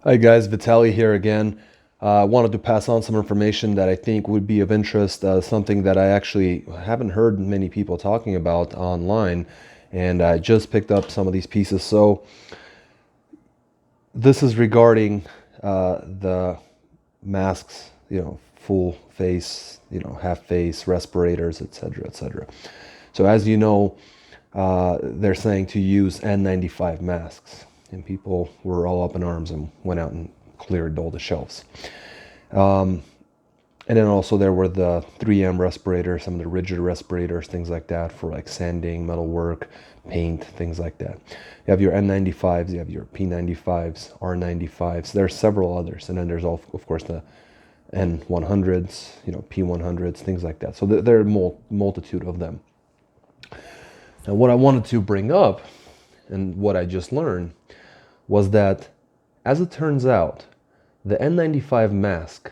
Hi guys, Vitaly here again. I wanted to pass on some information that I think would be of interest, something that I actually haven't heard many people talking about online, and I just picked up some of these pieces. So this is regarding the masks, full face, half face, respirators, etc., etc. So as you know, they're saying to use N95 masks, and people were all up in arms and went out and cleared all the shelves. And then also there were the 3M respirators, some of the rigid respirators, things like that for like sanding, metal work, paint, things like that. You have your N95s, you have your P95s, R95s. There are several others, and then there's all, of course, the N100s, P100s, things like that. So there are a multitude of them. And what I wanted to bring up, and what I just learned, was that, as it turns out, the N95 mask,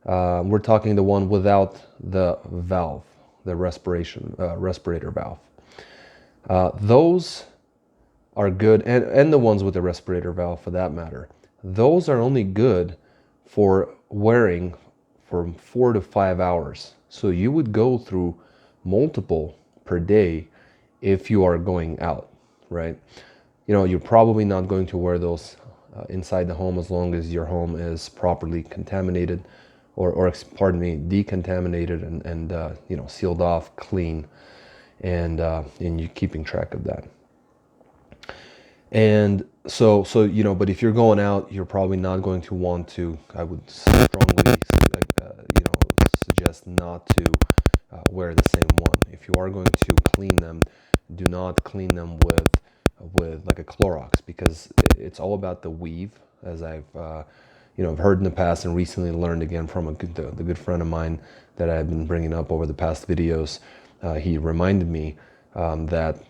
we're talking the one without the valve, the respirator valve. Those are good, and the ones with the respirator valve for that matter. Those are only good for wearing for 4 to 5 hours. So you would go through multiple per day if you are going out, right? You're probably not going to wear those inside the home as long as your home is properly contaminated, or pardon me, decontaminated and sealed off, clean, and you keeping track of that. And so but if you're going out, you're probably not going to want to. I would strongly, suggest not to wear the same one. If you are going to clean them, do not clean them with like a Clorox, because it's all about the weave, as I've heard in the past and recently learned again from the good friend of mine that I've been bringing up over the past videos. He reminded me that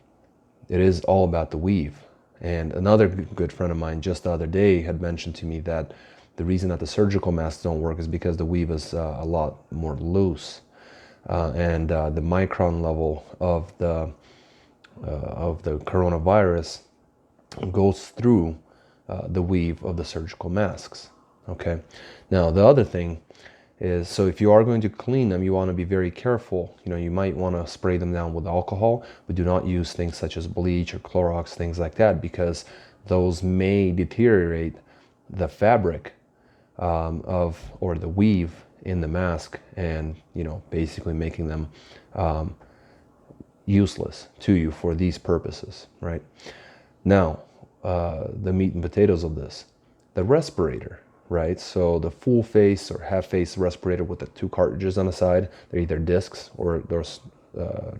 it is all about the weave. And another good friend of mine just the other day had mentioned to me that the reason that the surgical masks don't work is because the weave is a lot more loose, and the micron level of the coronavirus goes through the weave of the surgical masks. Okay. Now the other thing is, so if you are going to clean them, you want to be very careful. You might want to spray them down with alcohol, but do not use things such as bleach or Clorox, things like that, because those may deteriorate the fabric or the weave in the mask, and basically making them useless to you for these purposes, right? Now, the meat and potatoes of this, the respirator, right? So the full face or half face respirator with the 2 cartridges on the side, they're either discs or those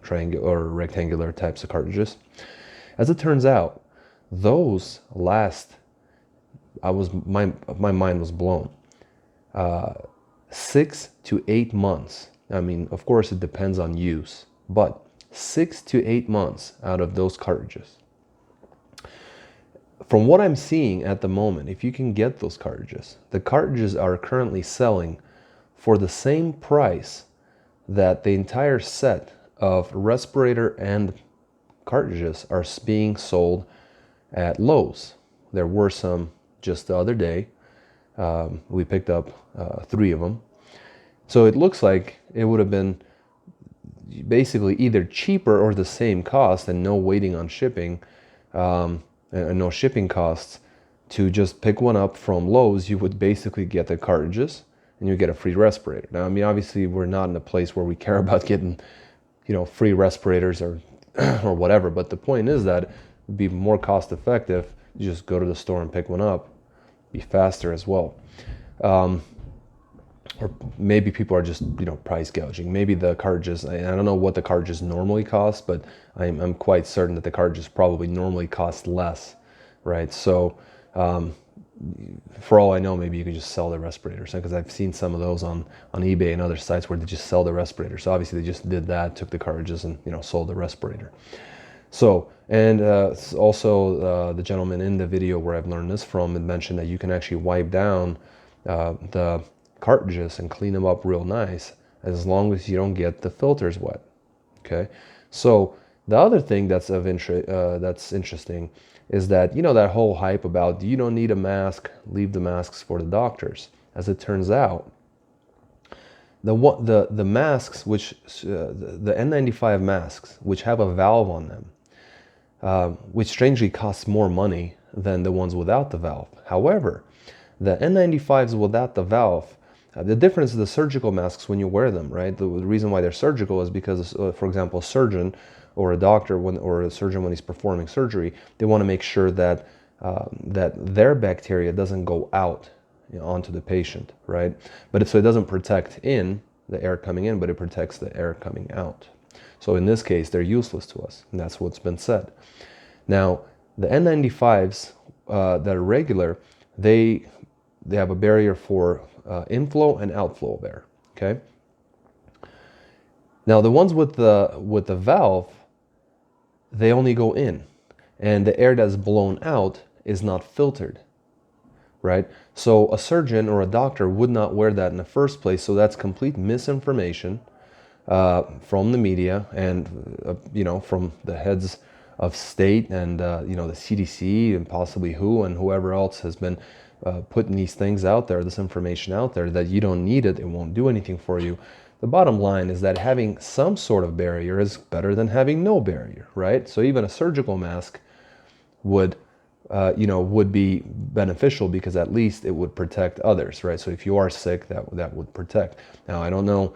triangular or rectangular types of cartridges. As it turns out, those last, my mind was blown. 6 to 8 months. I mean, of course, it depends on use, but 6 to 8 months out of those cartridges. From what I'm seeing at the moment, if you can get those cartridges, the cartridges are currently selling for the same price that the entire set of respirator and cartridges are being sold at Lowe's. There were some just the other day. We picked up 3 of them. So it looks like it would have been basically either cheaper or the same cost, and no waiting on shipping, and no shipping costs, to just pick one up from Lowe's. You would basically get the cartridges and you get a free respirator. Now, I mean, obviously we're not in a place where we care about getting, free respirators or or whatever, but the point is that it would be more cost effective. You just go to the store and pick one up, be faster as well. Or maybe people are just price gouging. Maybe the cartridges, I don't know what the cartridges normally cost, but I'm quite certain that the cartridges probably normally cost less, right? So for all I know, maybe you can just sell the respirators, because I've seen some of those on eBay and other sites where they just sell the respirator. So obviously they just did that, took the cartridges and sold the respirator. So, and also the gentleman in the video where I've learned this from had mentioned that you can actually wipe down the cartridges and clean them up real nice, as long as you don't get the filters wet. Okay, so The other thing that's interesting is that, that whole hype about you don't need a mask, leave the masks for the doctors. As it turns out, the masks, which the N95 masks, which have a valve on them, which strangely costs more money than the ones without the valve. However, the N95s without the valve, the difference is the surgical masks when you wear them, right? The reason why they're surgical is because, for example, a surgeon or a doctor or a surgeon when he's performing surgery, they want to make sure that that their bacteria doesn't go out, onto the patient, right? But so it doesn't protect in the air coming in, but it protects the air coming out. So in this case, they're useless to us, and that's what's been said. Now, the N95s that are regular, they have a barrier for inflow and outflow of air. Okay. Now, the ones with the valve, they only go in, and the air that's blown out is not filtered. Right? So a surgeon or a doctor would not wear that in the first place. So that's complete misinformation from the media and from the heads of state and the CDC and possibly WHO and whoever else has been putting these things out there, this information out there, that you don't need it, it won't do anything for you. The bottom line is that having some sort of barrier is better than having no barrier, right? So even a surgical mask would be beneficial because at least it would protect others, right? So if you are sick, that would protect. Now, I don't know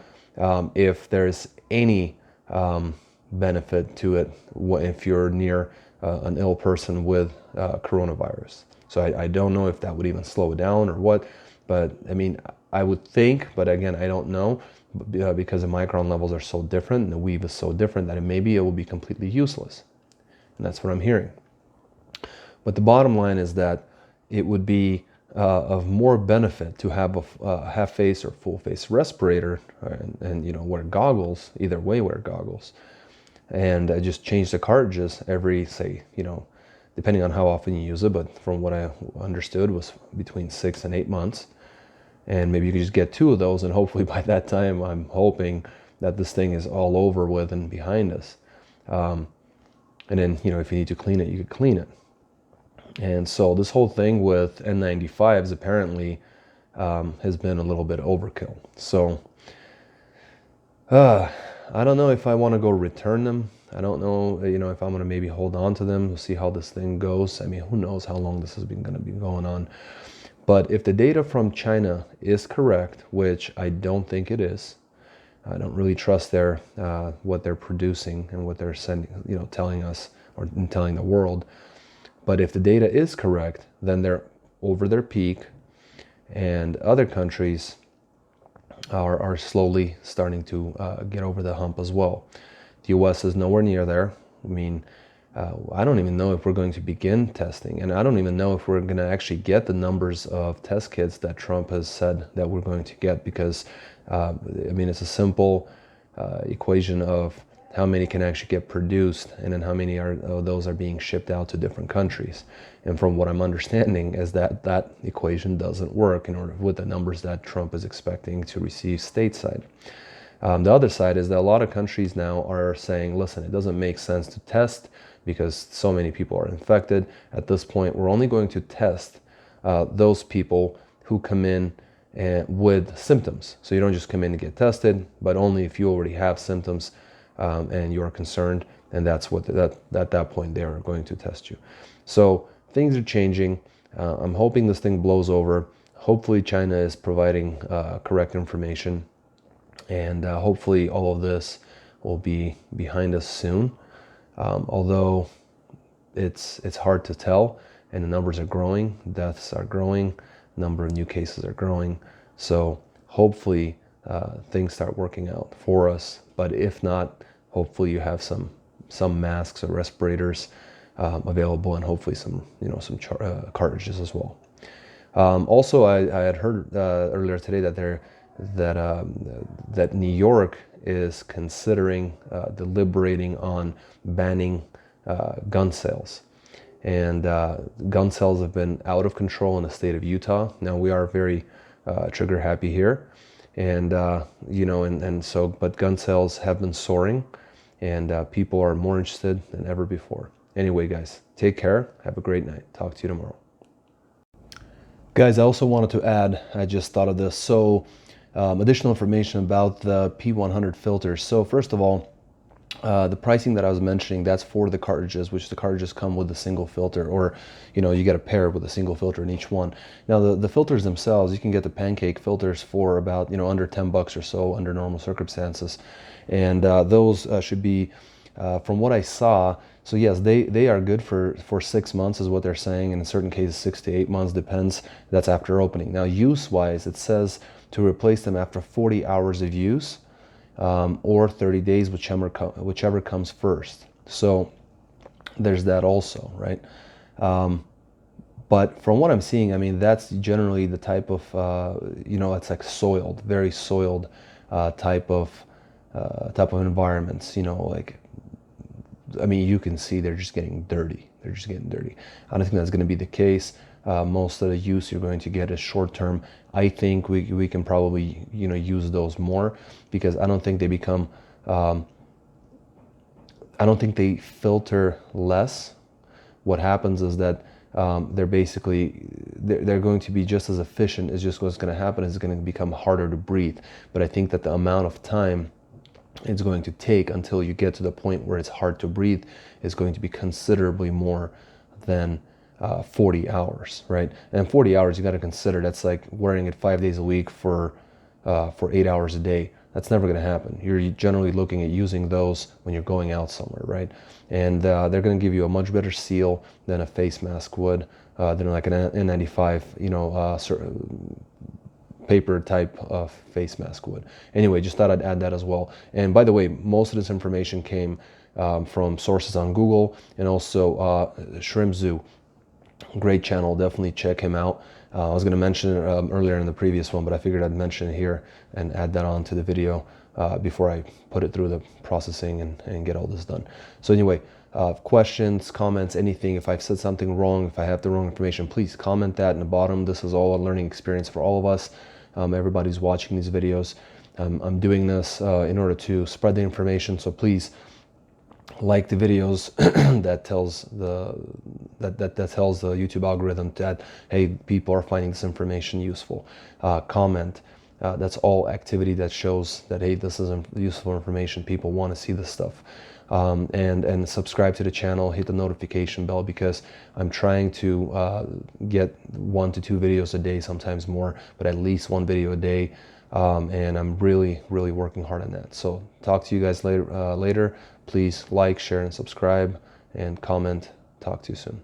if there's any benefit to it if you're near an ill person with coronavirus. So I don't know if that would even slow it down or what, but I mean, I would think, but again, I don't know, because the micron levels are so different and the weave is so different that maybe it will be completely useless. And that's what I'm hearing. But the bottom line is that it would be of more benefit to have a half-face or full-face respirator and wear goggles, either way wear goggles, and just change the cartridges every, say, depending on how often you use it, but from what I understood was between 6 and 8 months. And maybe you could just get 2 of those, and hopefully by that time, I'm hoping that this thing is all over with and behind us. And then, if you need to clean it, you could clean it. And so this whole thing with N95s apparently has been a little bit overkill. So I don't know if I want to go return them. I don't know, if I'm going to maybe hold on to them. We'll see how this thing goes. I mean, who knows how long this has been going to be going on. But if the data from China is correct, which I don't think it is, I don't really trust what they're producing and what they're sending, telling us or telling the world. But if the data is correct, then they're over their peak, and other countries are slowly starting to get over the hump as well. The US is nowhere near there. I mean, I don't even know if we're going to begin testing, and I don't even know if we're going to actually get the numbers of test kits that Trump has said that we're going to get, because it's a simple equation of how many can actually get produced, and then how many of those are being shipped out to different countries. And from what I'm understanding is that equation doesn't work with the numbers that Trump is expecting to receive stateside. The other side is that a lot of countries now are saying, listen, it doesn't make sense to test because so many people are infected. At this point, we're only going to test those people who come in with symptoms. So you don't just come in and get tested, but only if you already have symptoms and you're concerned, and that's what at that point they are going to test you. So things are changing. I'm hoping this thing blows over. Hopefully China is providing correct information, and hopefully all of this will be behind us soon. Although it's hard to tell, and the numbers are growing, deaths are growing, number of new cases are growing. So hopefully things start working out for us. But if not, hopefully you have some masks or respirators available, and hopefully some cartridges as well. Also, I had heard earlier today that New York is considering deliberating on banning gun sales. And gun sales have been out of control in the state of Utah. Now, we are very trigger happy here. And, but gun sales have been soaring. and people are more interested than ever before. Anyway, guys, take care. Have a great night. Talk to you tomorrow. Guys, I also wanted to add, I just thought of this, so additional information about the P100 filters. So first of all, the pricing that I was mentioning, that's for the cartridges, which the cartridges come with a single filter, or you get a pair with a single filter in each one. Now the filters themselves, you can get the Pancake filters for about under $10 or so under normal circumstances, and those should be, from what I saw, so yes, they are good for 6 months is what they're saying, and in certain cases 6 to 8 months, depends. That's after opening. Now use wise, it says to replace them after 40 hours of use, or 30 days, whichever comes first. So there's that also, right? But from what I'm seeing, I mean, that's generally the type of, it's like soiled, very soiled type of environments, like, I mean, you can see they're just getting dirty. They're just getting dirty. I don't think that's going to be the case. Most of the use you're going to get is short term. I think we can probably use those more, because I don't think they become I don't think they filter less. What happens is that they're basically they're going to be just as efficient. It's just what's going to happen is it's going to become harder to breathe. But I think that the amount of time it's going to take until you get to the point where it's hard to breathe is going to be considerably more than 40 hours, right? And 40 hours, you got to consider that's like wearing it 5 days a week for 8 hours a day. That's never going to happen. You're generally looking at using those when you're going out somewhere, right? And they're going to give you a much better seal than a face mask would, than like an N95, paper type of face mask would. Anyway, just thought I'd add that as well. And by the way, most of this information came from sources on Google, and also Shrimp Zoo. Great channel, definitely check him out. I was going to mention it earlier in the previous one, but I figured I'd mention it here and add that on to the video before I put it through the processing and get all this done. So anyway, questions, comments, anything. If I've said something wrong, if I have the wrong information, please comment that in the bottom. This is all a learning experience for all of us. Everybody's watching these videos. I'm doing this in order to spread the information, so please like the videos that tells the YouTube algorithm that, hey, people are finding this information useful. Comment. That's all activity that shows that, hey, this is useful information. People want to see this stuff. And subscribe to the channel, hit the notification bell, because I'm trying to get 1 to 2 videos a day, sometimes more, but at least 1 video a day. And I'm really working hard on that. So talk to you guys later. Please like, share, and subscribe, and comment. Talk to you soon.